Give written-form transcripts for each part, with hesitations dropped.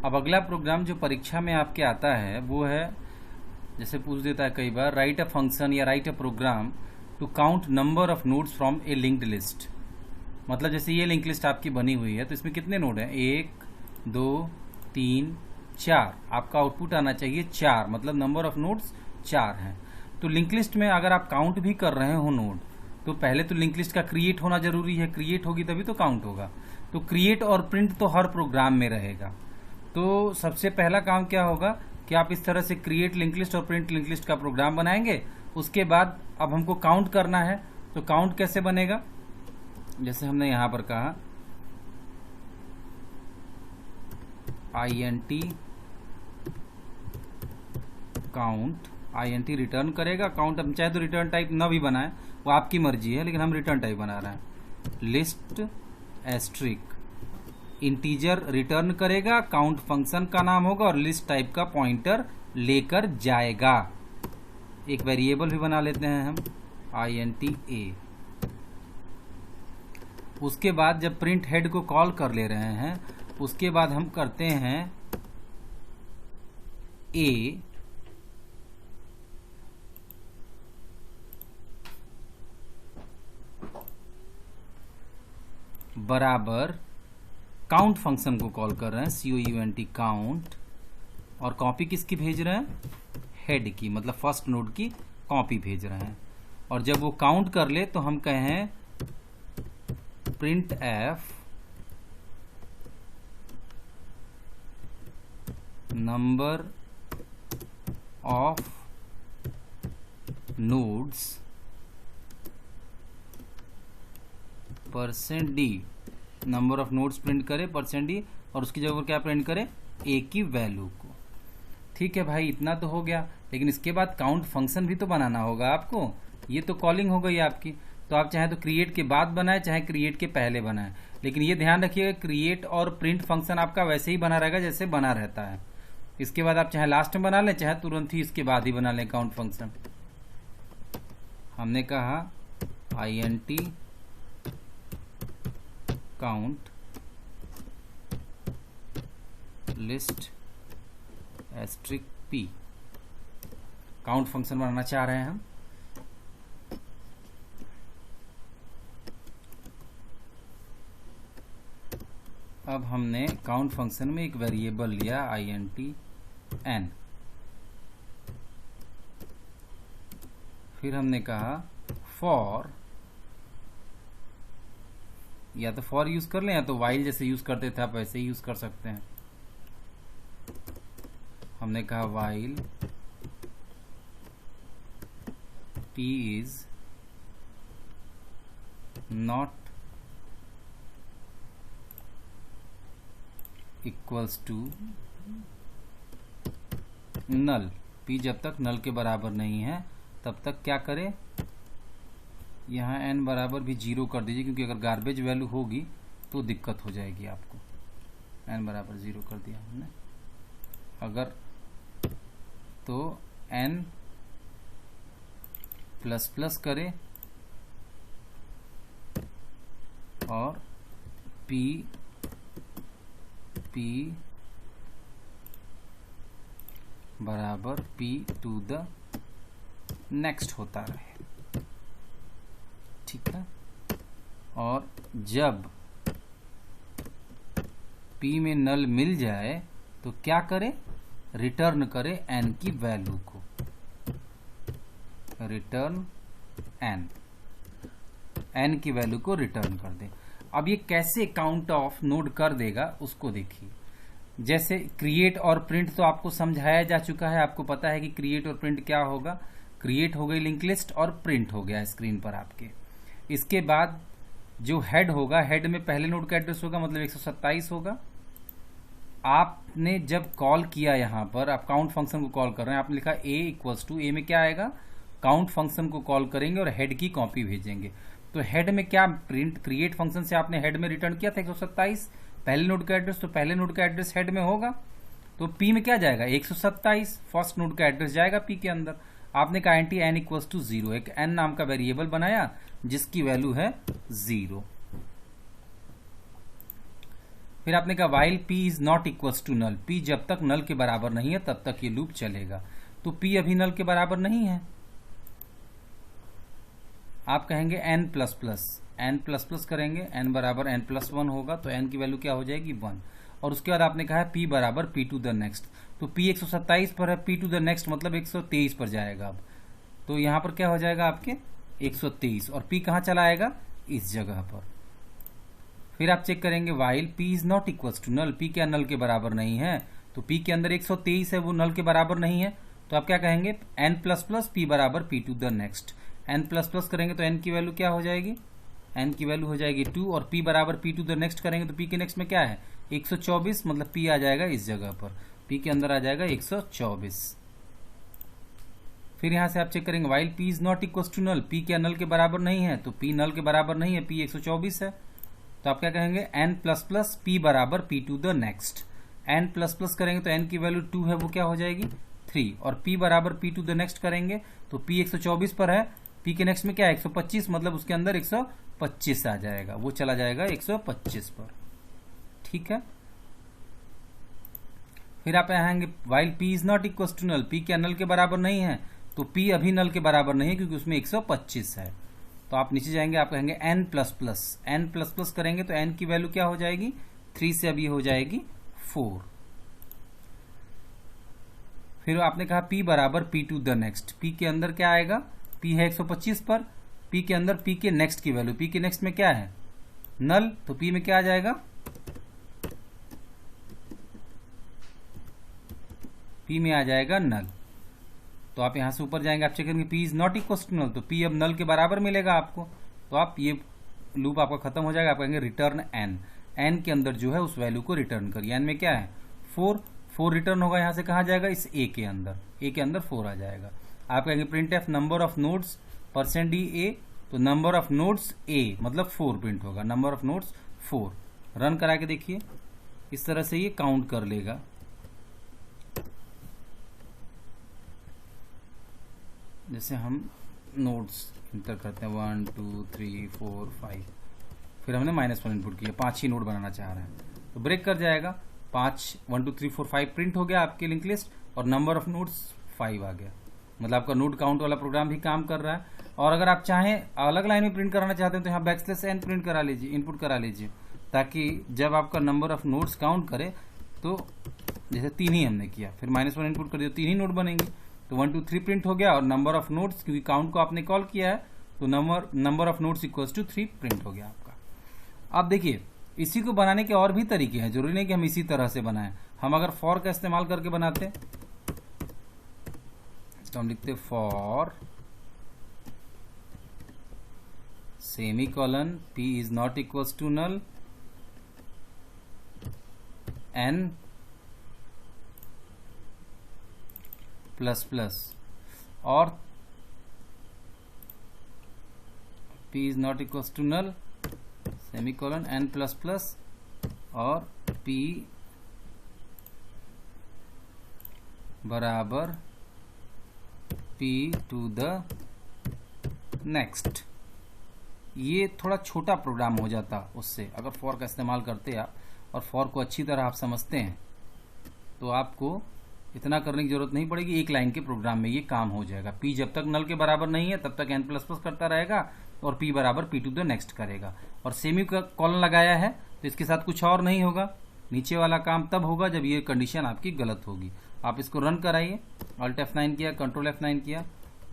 अब अगला प्रोग्राम जो परीक्षा में आपके आता है वो है, जैसे पूछ देता है कई बार, राइट अ फंक्शन या write a program to count number of nodes from a linked list. मतलब जैसे ये लिंक लिस्ट आपकी बनी हुई है तो इसमें कितने नोड हैं, 1 2 3 4। आपका आउटपुट आना चाहिए 4, मतलब नंबर ऑफ नोड्स 4 हैं। तो लिंक लिस्ट में अगर आप काउंट भी कर रहे हो नोड, तो पहले तो लिंक लिस्ट का क्रिएट होना जरूरी है, क्रिएट होगी तभी तो काउंट होगा। तो क्रिएट और प्रिंट तो हर प्रोग्राम में रहेगा। तो सबसे पहला काम क्या होगा कि आप इस तरह से क्रिएट लिंक लिस्ट और प्रिंट लिंक लिस्ट का प्रोग्राम बनाएंगे। उसके बाद अब हमको काउंट करना है, तो काउंट कैसे बनेगा, जैसे हमने यहां पर कहा int काउंट, int रिटर्न करेगा काउंट। हम चाहे तो रिटर्न टाइप न भी बनाए, वो आपकी मर्जी है, लेकिन हम रिटर्न टाइप बना रहे हैं। लिस्ट एस्ट्रिक इंटीजर रिटर्न करेगा, काउंट फंक्शन का नाम होगा और लिस्ट टाइप का पॉइंटर लेकर जाएगा। एक वेरिएबल भी बना लेते हैं हम int a। उसके बाद जब प्रिंट हेड को कॉल कर ले रहे हैं, उसके बाद हम करते हैं a बराबर काउंट फंक्शन को कॉल कर रहे हैं, count काउंट, और कॉपी किसकी भेज रहे हैं, हेड की, मतलब फर्स्ट नोड की कॉपी भेज रहे हैं। और जब वो काउंट कर ले तो हम कहें print F number of nodes %d, number of nodes print करे %d, और उसकी जगह पर क्या प्रिंट करे, a की वैल्यू को। ठीक है भाई, इतना तो हो गया, लेकिन इसके बाद काउंट फंक्शन भी तो बनाना होगा आपको। ये तो कॉलिंग हो गई आपकी, तो आप चाहे तो क्रिएट के बाद बनाए चाहे क्रिएट के पहले बनाए, लेकिन ये ध्यान रखिएगा क्रिएट और प्रिंट फंक्शन आपका वैसे ही बना रहेगा जैसे बना रहता है। इसके बाद आप चाहे लास्ट में बना लें चाहे तुरंत ही इसके बाद ही बना लें काउंट फंक्शन। हमने कहा int count list asterisk p, count function बनाना चाह रहे हैं हम। अब हमने काउंट फंक्शन में एक वेरिएबल लिया int n, फिर हमने कहा फॉर, या तो फॉर यूज कर लें या तो वाइल जैसे यूज करते थे आप वैसे ही यूज कर सकते हैं। हमने कहा while t is not equals to null, p जब तक नल के बराबर नहीं है तब तक क्या करें, यहाँ n बराबर भी 0 कर दीजिए, क्योंकि अगर गार्बेज वैल्यू होगी तो दिक्कत हो जाएगी आपको। n बराबर 0 कर दिया हमने। अगर तो n प्लस प्लस करें और p बराबर p टू द नेक्स्ट होता रहे। ठीक है, और जब p में नल मिल जाए तो क्या करे, रिटर्न करे n की वैल्यू को, रिटर्न n की वैल्यू को रिटर्न कर दे। अब ये कैसे काउंट ऑफ नोड कर देगा उसको देखिए। जैसे क्रिएट और प्रिंट तो आपको समझाया जा चुका है, आपको पता है कि क्रिएट और प्रिंट क्या होगा। क्रिएट हो गई लिंक लिस्ट और प्रिंट हो गया स्क्रीन पर आपके। इसके बाद जो हेड होगा, हेड में पहले नोड का एड्रेस होगा, मतलब 127 होगा। आपने जब कॉल किया, यहाँ पर आप काउंट फंक्शन को कॉल कर रहे हैं, आपने लिखा a इक्वल्स टू, a में क्या आएगा, काउंट फंक्शन को कॉल करेंगे और हेड की कॉपी भेजेंगे। तो हेड में क्या, प्रिंट क्रिएट फंक्शन से आपने हेड में रिटर्न किया था 127, पहले नोड का एड्रेस, तो पहले नोड का एड्रेस हेड में होगा, तो p में क्या जाएगा 127, फर्स्ट नोड का एड्रेस जाएगा p के अंदर। आपने कहा int n इक्वल्स टू 0, एक n नाम का वेरिएबल बनाया जिसकी वैल्यू है 0। फिर आपने कहा while P is not equals to null, P जब तक नल के बराबर नहीं है तब तक ये लूप चलेगा। तो पी अभी नल के बराबर नहीं है, आप कहेंगे n plus plus, n plus plus करेंगे, n बराबर n प्लस 1 होगा, तो n की वैल्यू क्या हो जाएगी 1। और उसके बाद आपने कहा है p बराबर p टू द नेक्स्ट, तो p 127 पर है, p टू द नेक्स्ट मतलब 123 पर जाएगा अब, तो यहां पर क्या हो जाएगा आपके 123, और p कहां चला आएगा इस जगह पर। फिर आप चेक करेंगे while p is not equals to null, p क्या नल के बराबर नहीं है, तो p के अंदर 123 है, वो नल के बराबर नहीं है, तो आप क्या कहेंगे n प्लस प्लस p बराबर p to the next, n plus plus करेंगे तो n की वैल्यू क्या हो जाएगी, n की वैल्यू हो जाएगी 2, और p बराबर p टू द नेक्स्ट करेंगे तो p के नेक्स्ट में क्या है 124, मतलब p आ जाएगा इस जगह पर, p के अंदर आ जाएगा 124। फिर यहां से आप चेक करेंगे while p is not equal to null, p क्या नल के बराबर नहीं है, तो p नल के बराबर नहीं है, p 124 है, तो आप क्या कहेंगे n प्लस प्लस p बराबर p to the next, n plus plus करेंगे तो n की वैल्यू 2 है, वो क्या हो जाएगी 3, और p बराबर p टू द नेक्स्ट करेंगे तो p 124 पर है, p के नेक्स्ट में क्या है 125, मतलब उसके अंदर 125 आ जाएगा, वो चला जाएगा 125 पर, ठीक है। फिर आप आएंगे while p is not equal to null, p क्या नल के बराबर नहीं है, तो p अभी नल के बराबर नहीं है क्योंकि उसमें 125 है, तो आप नीचे जाएंगे, आप कहेंगे n plus plus, n plus plus करेंगे तो n की वैल्यू क्या हो जाएगी 3 से अभी हो जाएगी 4। फिर आपने कहा p बराबर p to the next, p के अंदर क्या आएगा, p है 125 पर, p के अंदर p के नेक्स्ट की वैल्यू, p के नेक्स्ट में क्या है नल, तो p में क्या आ जाएगा, p में आ जाएगा नल, तो आप यहां से ऊपर जाएंगे, आप चेक करेंगे p is not equal to null, तो p अब नल के बराबर मिलेगा आपको, तो आप ये लूप आपका खत्म हो जाएगा, आप कहेंगे रिटर्न n, n के अंदर जो है उस वैल्यू को रिटर्न करिए, n में क्या है 4 रिटर्न होगा, यहां से कहां जाएगा इस a के अंदर, a के अंदर 4 आ जाएगा। आप कहेंगे print F number of nodes %a, तो नंबर ऑफ नोड्स a मतलब 4 प्रिंट होगा, नंबर ऑफ नोड्स 4। रन करा के देखिए, इस तरह से ये काउंट कर लेगा, जैसे हम नोड्स इंटर करते हैं 1 2 3 4 5, फिर हमने -1 इनपुट किया, 5 ही नोड बनाना चाह रहे हैं, तो ब्रेक कर जाएगा, 5 1 2 3 4 5 प्रिंट हो गया आपकी लिंक लिस्ट, और नंबर ऑफ नोड्स 5 आ गया, मतलब आपका नोड काउंट वाला प्रोग्राम भी काम कर रहा है। और अगर आप चाहें अलग लाइन में प्रिंट कराना चाहते हैं तो यहाँ \n प्रिंट करा लीजिए, इनपुट करा लीजिए, ताकि जब आपका नंबर ऑफ नोड्स काउंट करे तो जैसे 3 ही हमने किया, फिर -1 इनपुट कर दिया, 3 ही नोड बनेंगे, तो 1 2 3 प्रिंट हो गया, और नंबर ऑफ नोड्स क्योंकि काउंट को आपने कॉल किया है तो number of nodes equals to 3 print हो गया आपका। अब देखिए इसी को बनाने के और भी तरीके हैं, जरूरी नहीं कि हम इसी तरह से बनाएं, हम अगर फॉर का इस्तेमाल करके बनाते तो हम लिखते for semicolon p is not equals to null, n plus plus, और p is not equals to null semicolon n plus plus, और p बराबर p टू द नेक्स्ट। ये थोड़ा छोटा प्रोग्राम हो जाता उससे, अगर फॉर का इस्तेमाल करते आप और फॉर को अच्छी तरह आप समझते हैं तो आपको इतना करने की जरूरत नहीं पड़ेगी, एक लाइन के प्रोग्राम में ये काम हो जाएगा। p जब तक नल के बराबर नहीं है तब तक n प्लस प्लस करता रहेगा, और p बराबर p टू द नेक्स्ट करेगा, और सेमी कॉलन लगाया है तो इसके साथ कुछ और नहीं होगा, नीचे वाला काम तब होगा जब ये कंडीशन आपकी गलत होगी। आप इसको रन कराइए, Alt F9 किया, Ctrl F9 किया,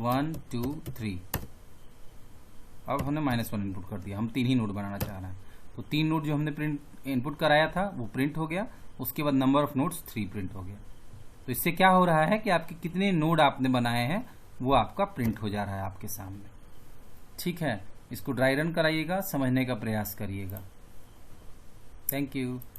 1 2 3, अब हमने -1 इनपुट कर दिया, हम 3 ही नोड बनाना चाह रहे हैं, तो 3 नोड जो हमने प्रिंट इनपुट कराया था वो प्रिंट हो गया, उसके बाद नंबर ऑफ नोड्स 3 प्रिंट हो गया। तो इससे क्या हो रहा है कि आपके कितने नोड आपने बनाए हैं वो आपका प्रिंट हो जा रहा है आपके सामने, ठीक है। इसको ड्राई रन कराइएगा, समझने का प्रयास करिएगा। Thank you.